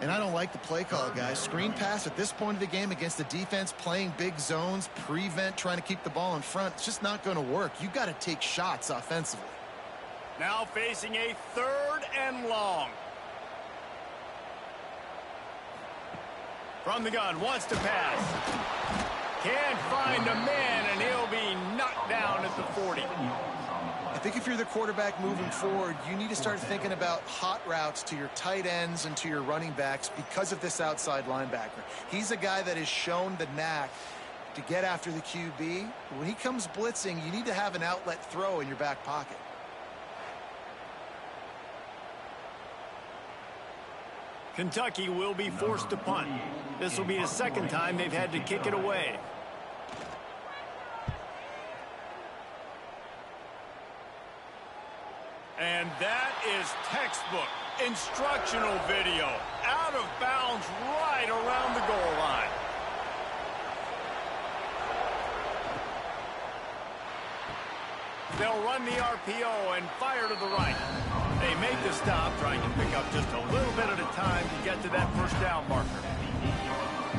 And I don't like the play call, guys. Screen pass at this point of the game against the defense, playing big zones, prevent, trying to keep the ball in front. It's just not going to work. You got to take shots offensively. Now facing a 3rd and long. From the gun, wants to pass. Can't find a man, and he'll be knocked down at the 40. I think if you're the quarterback moving forward, you need to start thinking about hot routes to your tight ends and to your running backs because of this outside linebacker. He's a guy that has shown the knack to get after the QB. When he comes blitzing, you need to have an outlet throw in your back pocket. Kentucky will be forced to punt. This will be the 2nd time they've had to kick it away. And that is textbook instructional video. Out of bounds right around the goal line. They'll run the RPO and fire to the right. They make the stop, trying to pick up just a little bit at a time to get to that first down marker.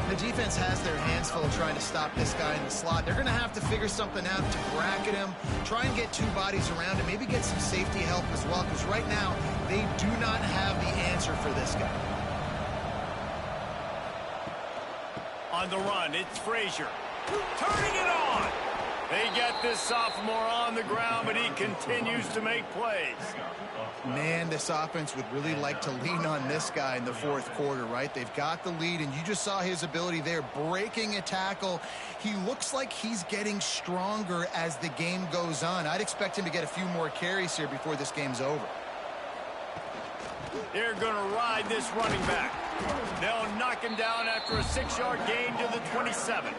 The defense has their hands full trying to stop this guy in the slot. They're going to have to figure something out to bracket him, try and get 2 bodies around him, maybe get some safety help as well, because right now they do not have the answer for this guy. On the run, it's Frazier. Turning it on. They get this sophomore on the ground, but he continues to make plays. Man, this offense would really like to lean on this guy in the 4th quarter, right? They've got the lead, and you just saw his ability there, breaking a tackle. He looks like he's getting stronger as the game goes on. I'd expect him to get a few more carries here before this game's over. They're going to ride this running back. They'll knock him down after a 6-yard gain to the 27.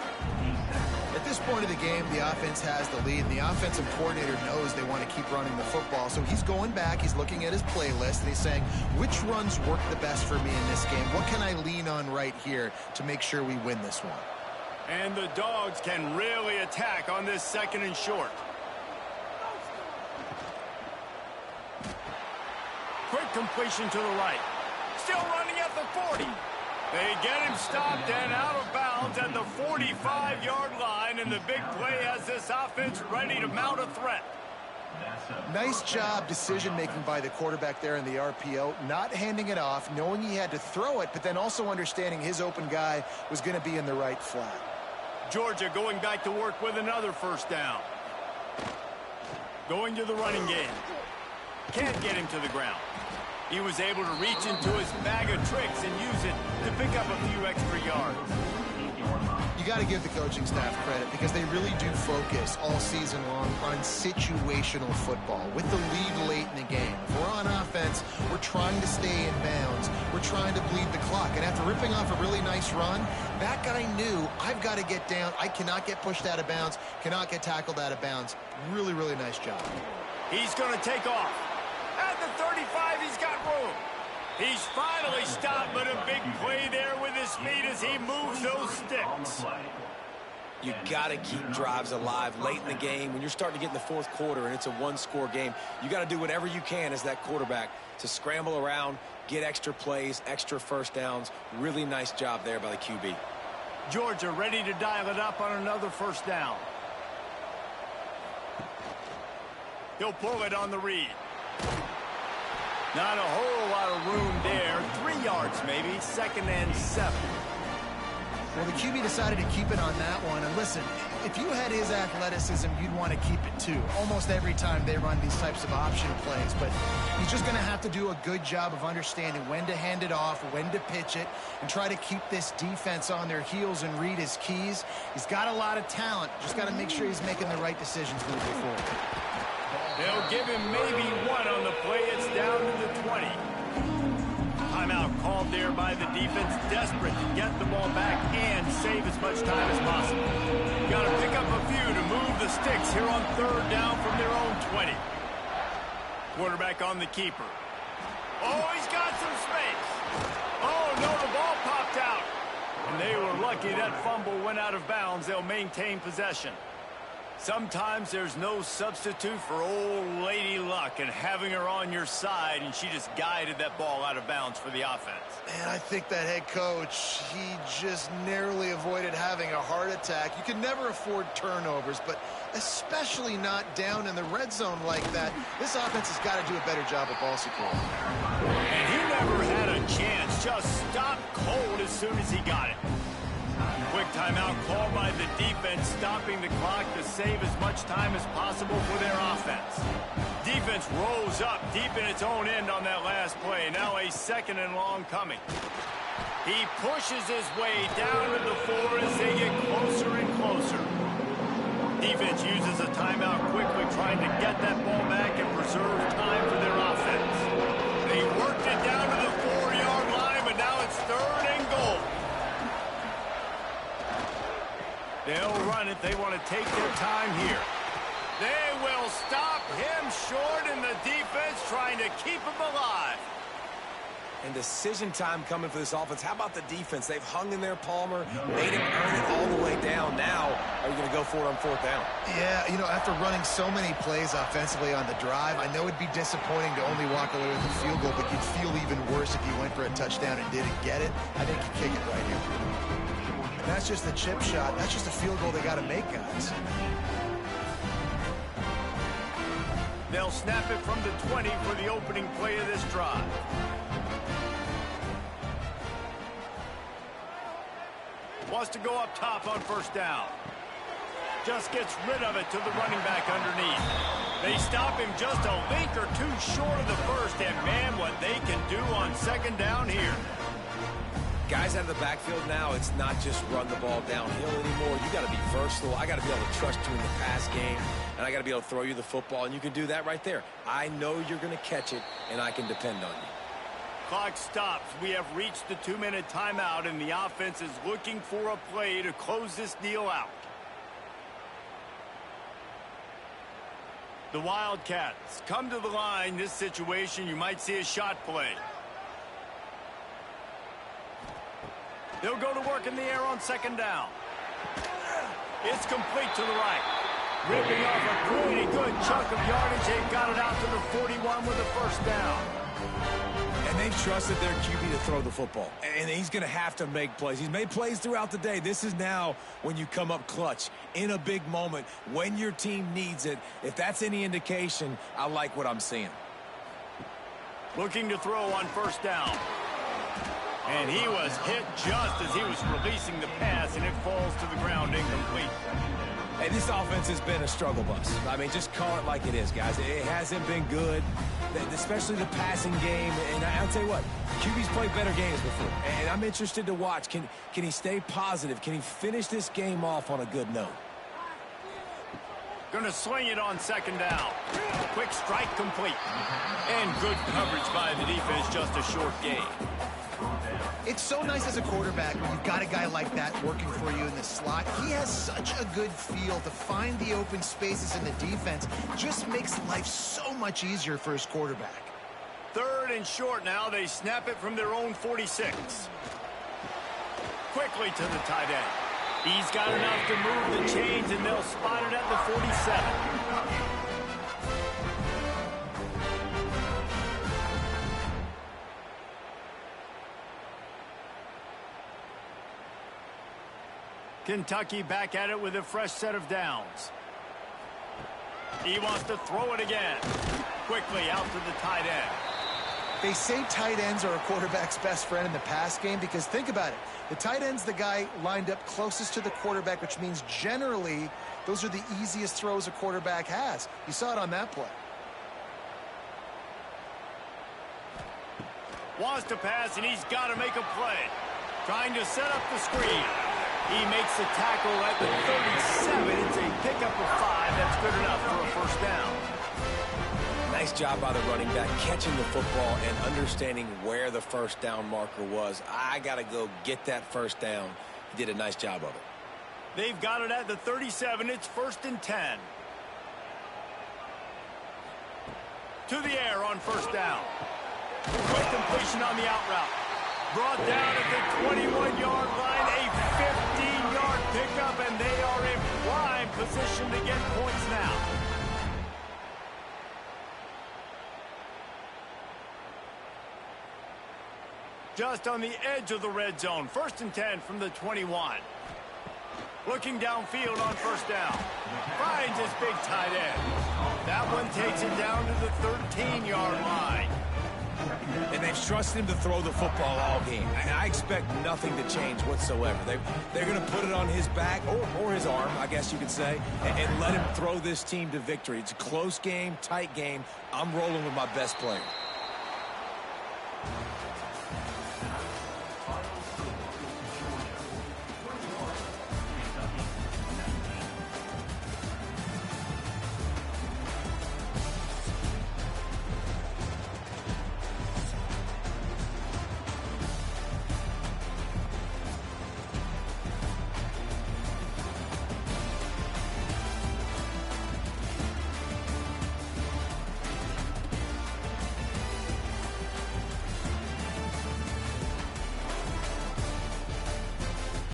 At this point of the game, the offense has the lead, and the offensive coordinator knows they want to keep running the football. So he's going back, he's looking at his playlist, and he's saying, which runs work the best for me in this game? What can I lean on right here to make sure we win this one? And the Dogs can really attack on this 2nd and short. Quick completion to the right. Still running at the 40. They get him stopped and out of bounds at the 45-yard line, and the big play has this offense ready to mount a threat. Nice job decision-making by the quarterback there in the RPO, not handing it off, knowing he had to throw it, but then also understanding his open guy was going to be in the right flat. Georgia going back to work with another first down. Going to the running game. Can't get him to the ground. He was able to reach into his bag of tricks and use it to pick up a few extra yards. You got to give the coaching staff credit because they really do focus all season long on situational football with the lead late in the game. If we're on offense, we're trying to stay in bounds. We're trying to bleed the clock. And after ripping off a really nice run, that guy knew, I've got to get down. I cannot get pushed out of bounds, cannot get tackled out of bounds. Really, really nice job. He's going to take off. At the 35, he's got room. He's finally stopped, but a big play there with his feet as he moves those sticks. You got to keep drives alive late in the game. When you're starting to get in the fourth quarter and it's a one-score game, you got to do whatever you can as that quarterback to scramble around, get extra plays, extra first downs. Really nice job there by the QB. Georgia ready to dial it up on another first down. He'll pull it on the read. Not a whole lot of room there. 3 yards maybe. 2nd and 7. Well, the QB decided to keep it on that one. And listen, if you had his athleticism, you'd want to keep it too. Almost every time they run these types of option plays. But he's just going to have to do a good job of understanding when to hand it off, when to pitch it, and try to keep this defense on their heels and read his keys. He's got a lot of talent. Just got to make sure he's making the right decisions moving forward. They'll give him maybe 1 on the play. It's down to the 20. Timeout called there by the defense, desperate to get the ball back and save as much time as possible. Got to pick up a few to move the sticks here on 3rd down from their own 20. Quarterback on the keeper. Oh, he's got some space. Oh, no, the ball popped out. And they were lucky that fumble went out of bounds. They'll maintain possession. Sometimes there's no substitute for old lady luck and having her on your side, and she just guided that ball out of bounds for the offense. Man, I think that head coach, he just narrowly avoided having a heart attack. You can never afford turnovers, but especially not down in the red zone like that. This offense has got to do a better job of ball security. And he never had a chance. Just stopped cold as soon as he got it. Quick timeout called by the defense, stopping the clock to save as much time as possible for their offense. Defense rose up deep in its own end on that last play. Now a 2nd and long coming. He pushes his way down to the 4 as they get closer and closer. Defense uses a timeout quickly, trying to get that ball back and preserve time for their offense. They worked it down to the 4-yard line, but now it's 3rd and goal. They'll run it. They want to take their time here. They will stop him short, and the defense trying to keep him alive. And decision time coming for this offense. How about the defense? They've hung in there, Palmer, made him earn it all the way down. Now, are you going to go for it on 4th down? Yeah, you know, after running so many plays offensively on the drive, I know it'd be disappointing to only walk away with a field goal, but you'd feel even worse if you went for a touchdown and didn't get it. I think you kick it right here. That's just a chip shot. That's just a field goal they got to make, guys. They'll snap it from the 20 for the opening play of this drive. Wants to go up top on 1st down. Just gets rid of it to the running back underneath. They stop him just a link or 2 short of the 1st, and man, what they can do on 2nd down here. Guys out of the backfield now, it's not just run the ball downhill anymore. You got to be versatile. I got to be able to trust you in the pass game, and I got to be able to throw you the football, and you can do that right there. I know you're going to catch it, and I can depend on you. Clock stops. We have reached the 2-minute timeout, and the offense is looking for a play to close this deal out. The Wildcats come to the line. This situation, you might see a shot play. They'll go to work in the air on 2nd down. It's complete to the right. Ripping off a pretty good chunk of yardage. They've got it out to the 41 with a 1st down. And they've trusted their QB to throw the football. And he's going to have to make plays. He's made plays throughout the day. This is now when you come up clutch in a big moment when your team needs it. If that's any indication, I like what I'm seeing. Looking to throw on 1st down. And he was hit just as he was releasing the pass, and it falls to the ground incomplete. Hey, this offense has been a struggle bus. I mean, just call it like it is, guys. It hasn't been good, especially the passing game. And I'll tell you what, QB's played better games before. And I'm interested to watch. Can he stay positive? Can he finish this game off on a good note? Going to swing it on 2nd down. Quick strike complete. And good coverage by the defense, just a short gain. It's so nice as a quarterback when you've got a guy like that working for you in the slot. He has such a good feel to find the open spaces in the defense. Just makes life so much easier for his quarterback. 3rd and short now. They snap it from their own 46. Quickly to the tight end. He's got enough to move the chains, and they'll spot it at the 47. Kentucky back at it with a fresh set of downs. He wants to throw it again. Quickly out to the tight end. They say tight ends are a quarterback's best friend in the pass game because think about it. The tight end's the guy lined up closest to the quarterback, which means generally those are the easiest throws a quarterback has. You saw it on that play. Wants to pass, and he's got to make a play. Trying to set up the screen. He makes the tackle at the 37. It's a pickup of 5. That's good enough for a first down. Nice job by the running back catching the football and understanding where the first down marker was. I got to go get that first down. He did a nice job of it. They've got it at the 37. It's 1st and 10. To the air on first down. Quick completion on the out route. Brought down at the 21-yard line. A 15-yard pickup, and they are in prime position to get points now. Just on the edge of the red zone. 1st and 10 from the 21. Looking downfield on first down. Finds his big tight end. That one takes it down to the 13-yard line. And they've trusted him to throw the football all game. And I expect nothing to change whatsoever. They're going to put it on his back, or his arm, I guess you could say, and let him throw this team to victory. It's a close game, tight game. I'm rolling with my best player.